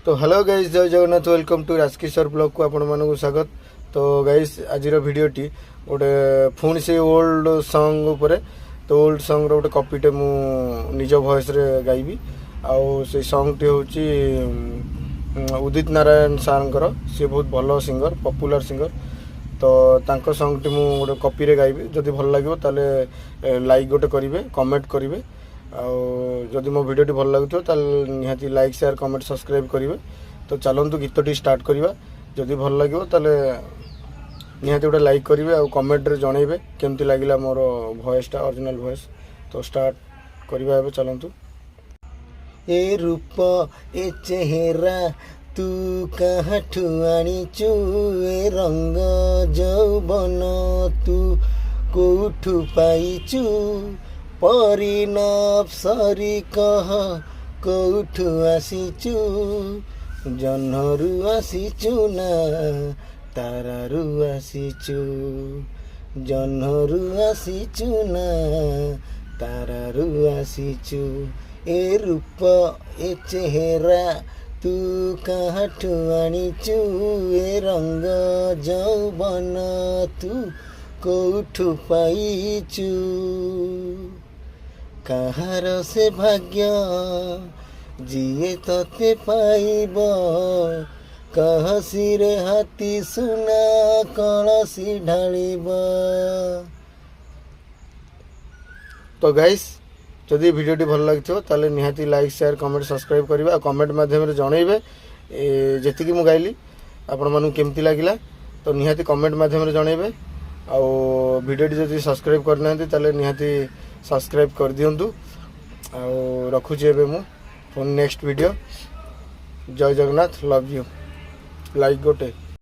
तो hello guys, जय Jagannath, welcome to Rajkishore blog को आपण मानक स्वागत। तो गाइस आज भिडियोटी गोटे पुणी से ओल्ड सॉन्ग उपरे। तो ओल्ड सॉन्ग गोटे कॉपीटे मु निज वॉइस रे गाइबी। आउ से सॉन्ग टी होची उदित नारायण सारंकर। सी बहुत भल सिंगर, पॉपुलर सिंगर। तो तांको सॉन्ग टी मु गोटे कॉपी रे गाइबी। जदि भल लागिवो ताले लाइक गोटे करिवे, कमेंट करिवे। जदि मो भिडियोटी भल लगुथो ताले निहाती लाइक शेयर कमेंट सब्सक्राइब करिवे। तो चलन्तु गीतटी स्टार्ट करिवा। जदि भल लागिवो ताले निहाती गोटे लाइक करिवे आ कमेंट रे जणैबे केमति लागिला मोर वॉइस टा, ओरिजिनल वॉइस। तो स्टार्ट करिवा एबे चलन्तु। ए रूप ए चेहरा तू काठू आनीचु, ए रंग जौवन तू कोठू पाइचु, परिणपसरी कह कोठू आसीचु, जन्हरु आसीचु ना तारारु आसीचु, जन्हरु आसीचु ना तारारु आसीचु। ए रूप ए चेहरा तू काठू आनीचु, ए रंग जौवन तू कोठू पाइचु, कहार से भाग्य जिए तते पाइब, कहसी रे हाथी सुना कलसी ढालिब। तो गाइस जदि भिडियोटी भल लगिथो ताले निहाती लाइक शेयर कमेंट सब्सक्राइब करिवे आ कमेंट माध्यम रे जणैबे जेतिकी मु गाइली आपण मानु केमति लागिला। तो निहाती कमेंट माध्यम रे जणैबे। आ भिडियोटी जदि सब्सक्राइब करना ताले निहाती सब्सक्राइब कर दियंतु। आ रखुची एबे मु पुन नेक्स्ट वीडियो। जय जगन्नाथ, लव यू, लाइक गोटे।